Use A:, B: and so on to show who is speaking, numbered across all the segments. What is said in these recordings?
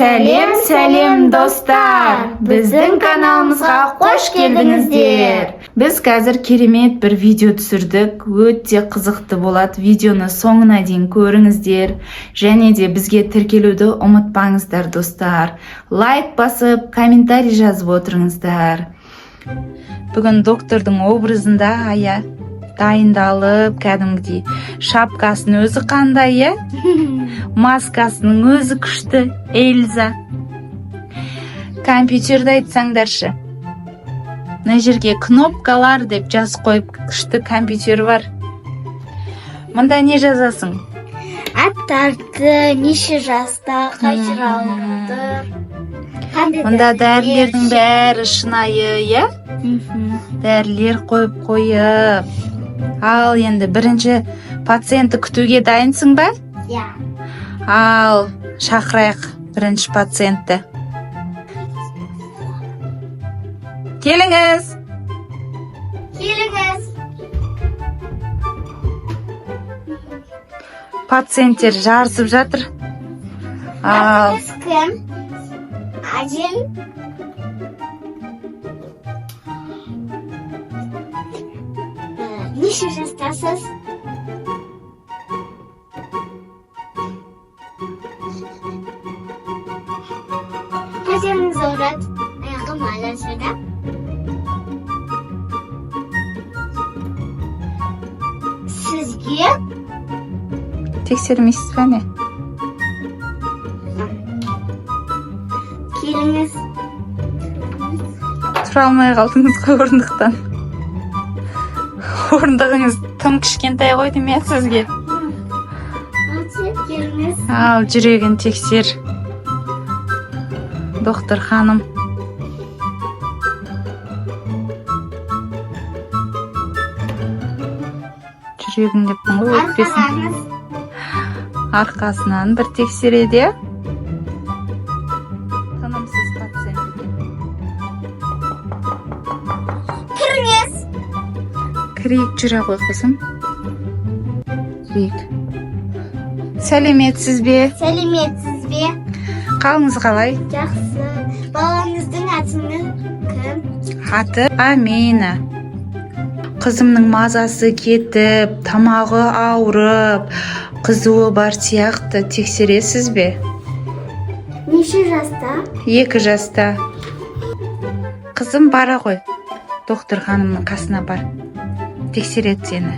A: Сәлем достар! Біздің каналымызға қош келдіңіздер. Біз қазір керемет бір видео түсірдік. Өте қызықты болады. Видеоны соңына дейін көріңіздер. Және де бізге тіркелуді ұмытпаңыздар достар. Лайк басып, комментарий жазып отырыңыздар. Бүгін доктордың образында Ая дайындалып, кәдімгідей шапкасын өзі қандай, маскасының өзі күшті, Эльза. Компьютерді айтсаңдаршы. Мына жерге кнопкалар деп жаз қойып, күшті компьютер бар. Мұнда не жазасың?
B: Аттарды, неше жаста, қайсыр ауырды.
A: Мұнда дәрілердің бәрі шынайы, дәрілер қойып. Ал енді бірінші пациентті күтуге дайынсың ба?
B: Иә.
A: Ал шақырайық бірінші пациентті. Келіңіз. Пациенттер жарысып жатыр. Ал
B: Кім? Один. Неше жастасыз? Көзіңіз ауырады, аяғым аласыда. Сізге?
A: Тексермейсіз бе не?
B: Келіңіз.
A: Тұра алмай қалдыңыз ғой орындықтан. Орындығыңыз тым кішкентай ғой деме сізге.
B: Келіңіз.
A: Ал жүрегін тексер. Доктор ханым. Жүрегін деппін ғой, өтпесін. Арқасынан бір тексереді. Тынымсыз пациент.
B: Кіріңіз.
A: Кірейік, жүре ғой қызым. Кірейік. Сәлеметсіз бе?
B: Сәлеметсіз бе?
A: Қалыңыз қалай?
B: Жақсы. Балаңыздың атыңыз кім?
A: Аты Амина. Қызымның мазасы кетіп, тамағы ауырып, қызуы бар сияқты. Тексересіз бе?
B: Неше жаста?
A: 2 жаста. Қызым бара ғой. Доктор ханымның қасына бар. Тексереді сені.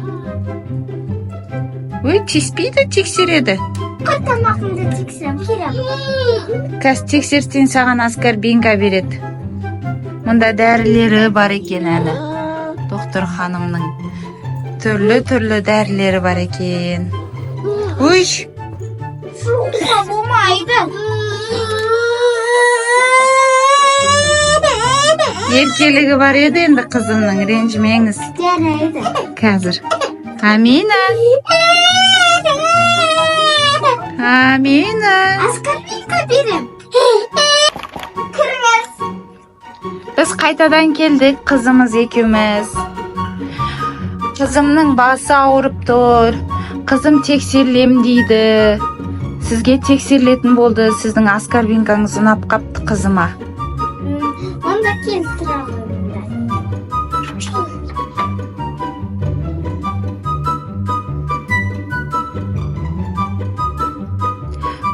A: Өй, теспейді, тексереді.
B: Тамағыңды тексерем, керек.
A: Қазір тексертен саған аскорбинка береді. Мұнда дәрілері бар екен әлі. Доктор ханымның түрлі дәрілері бар екен. Өй!
B: Суға болмайды.
A: Еркелігі бар еді енді қызымның, ренжімеңіз.
B: Жарайды.
A: Қазір. Амина! Амина!
B: Аскорбинка берем. Кіріңіз.
A: Біз қайтадан келдік, қызымыз екеуміз. Қызымның басы ауырып тұр. Қызым тексерілем дейді. Сізге тексерілетін болды. Сіздің аскорбинкаңыз ұнап қапты қызыма.
B: Онда келтіре қойыңдар.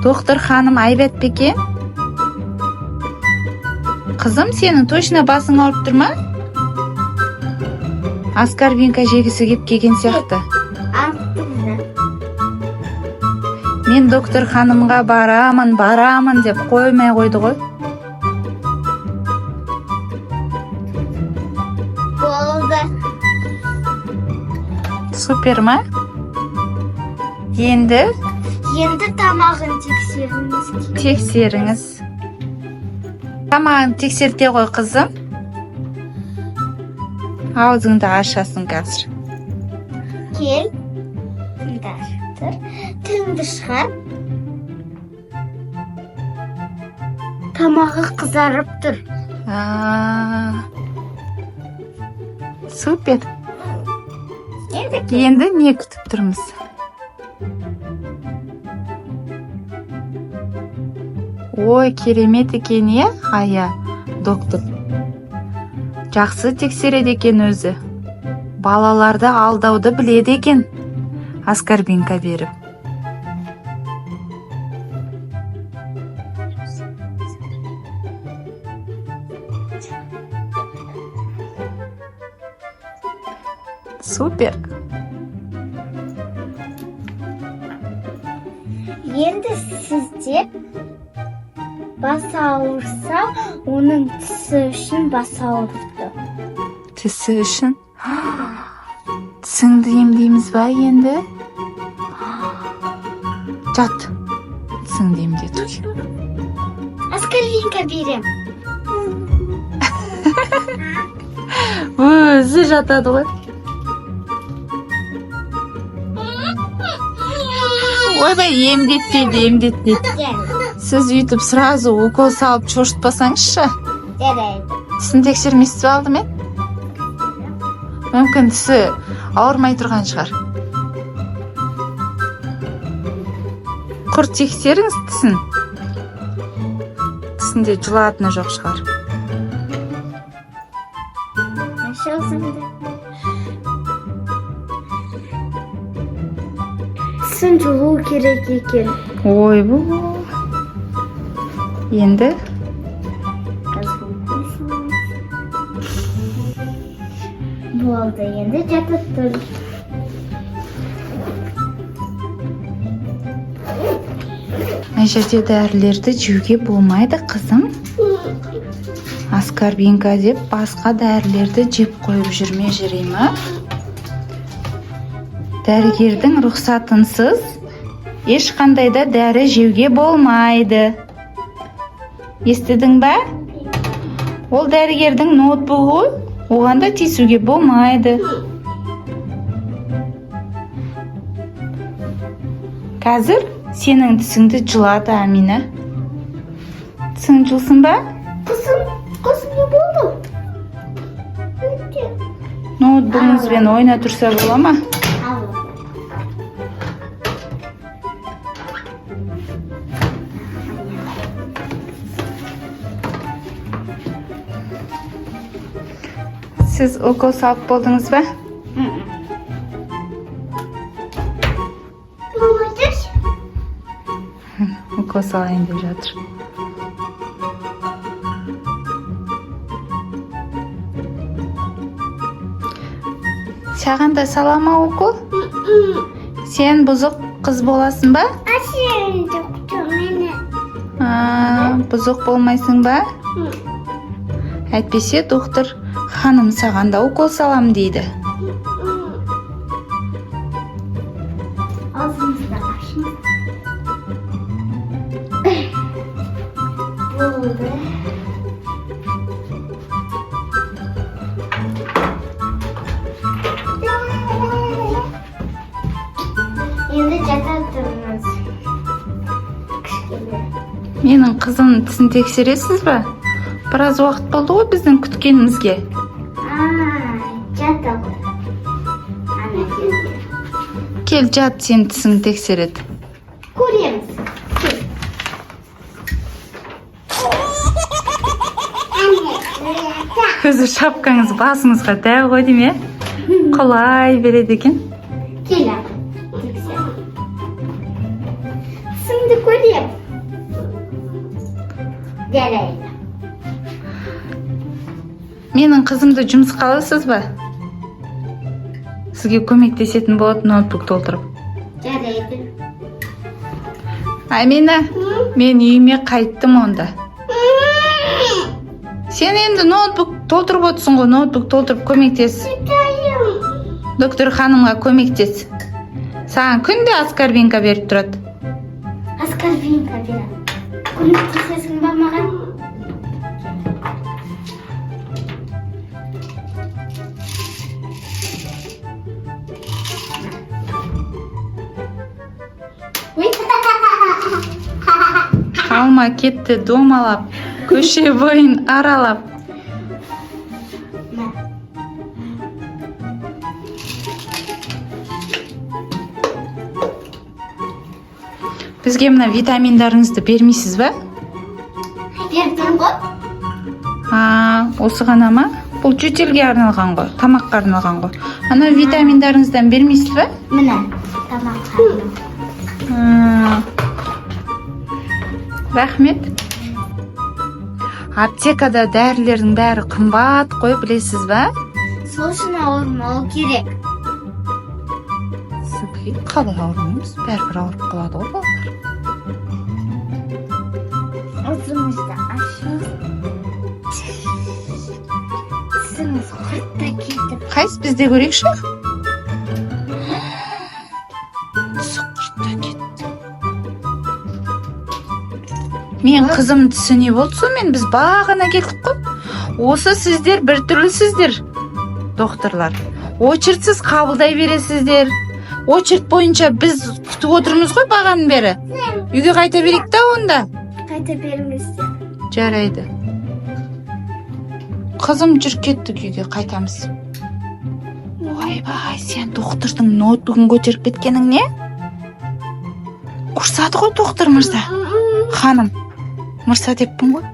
A: Доктор ханым айбат беке. Қызым, сенің точно басың ауырып тұр ма? Аскорбинка жегісі кеп келген сияқты. Мен доктор ханымға барамын деп қоймай қойды ғой.
B: Болды.
A: Супер ма? Енді
B: тамағын тексеріңіз.
A: Тексеріңіз. Тамағын тексерте ғой қызым. Аузыңды ашасың қазір.
B: Кел. Тіліңді шығар. Тамағы қызарып тұр.
A: Супер. Енді не күтіп тұрмыз? Ой, керемет екен, е, Ая, доктор. Жақсы тексереді екен өзі. Балаларды алдауды біледі екен. Аскорбинка беріп. Супер.
B: Енді сізде бас ауырса, оның тісі үшін бас ауырды.
A: Тісі үшін? Тісіңді емдейміз ба енді? Жат. Тісіңді емдетуге.
B: Аскорбинка берем.
A: Өзі жатады ғой. Ойбай, емдетпейді. Сіз үйтіп сразу укол салып шошытпасаңызшы.
B: Жарайды.
A: Тісін тексермесіз алды мен? Мүмкін тісі ауырмай тұрған шығар. Құр тексеріңіз тісін. Тісінде жылатыны жоқ шығар.
B: Тісін жұлу керек екен.
A: Ой, бұл. Енді
B: Болды, енді жатып тұр.
A: Мына жерде дәрілерді жеуге болмайды, қызым. Аскорбинка деп басқа дәрілерді жеп қойып жүрме, Жерима. Дәрігердің рұқсатынсыз ешқандай да дәрі жеуге болмайды. Естідің ба? Ол дәрігердің ноутбугі, оған да тиісуге болмайды. Қазір сенің тісіңді жылады, Амина. Тісің жылсын ба?
B: Қызым не болды?
A: Ноутбугыңызбен ойна тұрса бола ма? Сіз укол салып болдыңыз ба?
B: Молодец.
A: Укол салайын деп жатыр. Саған да сала ма укол? Сен бұзық қыз боласың ба?
B: Сен доктор мені.
A: Бұзық болмайсың ба? Әйтпесе доктор ханым саған да укол салам дейді.
B: Ağzınızda açın. Болды. Енді жата тұрыңыз. Кішкене.
A: Менің қызымның тісін тексересіз ба? Біраз уақыт болды ғой біздің күткенімізге.
B: Жата ғой. Ана келді.
A: Кел жат, сен тісін тексереді.
B: Көреміз.
A: Өзі шапкаңыз басыңызға дәу ғой деме? Қолай береді екен.
B: Кел ана. Тексер. Тісіңді көрем. Жарайды.
A: Менің қызымды жұмысқа аласыз ба? Сізге көмектесетін болады ноутбук толтырып.
B: Жарайды.
A: Амина, мен үйіме қайттым онда. Сен енді ноутбук толтырып отырсың ғой, ноутбук толтырып көмектес. Доктор ханымға көмектес. Саған күнде аскорбинка беріп тұрады.
B: Аскорбинка берем. Көмектесесің ба маған?
A: Алма кетті домалап, көше бойын аралап. Бізге мына витаминдарыңызды бермейсіз ба?
B: Бердім ғой.
A: Осы ғана ма? Бұл жөтелге арналған ғой, тамаққа арналған ғой. Ана витаминдарыңыздан бермейсіз ба?
B: Міне, тамаққа.
A: Рахмет. Аптекада дәрілердің бәрі қымбат қой, білесіз ба?
B: Сол үшін ауырмау керек.
A: Қалай ауырмаймыз? Бәрібір ауырып қалады ғой балалар.
B: Аузыңызды ашыңыз. Тісіңіз құртта кетіп.
A: Қайсы бізде көрейікші? Тісі құртта кетті. Мен қызым тісі не болды сонымен? Біз бағана келдік қой. Осы сіздер бір түрлісіздер, докторлар. Очередсіз қабылдай бересіздер. Очеред бойынша біз күтіп отырмыз ғой бағаның бері. Үйге қайта берейік та онда.
B: Қайта беріңіздер.
A: Жарайды. Қызым жүр кеттік үйге, қайтамыз. Ойбай, сен доктордың ноутбугін көтеріп кеткенің не? Құрсады ғой доктор мырза. Ханым, мырза деппін ғой.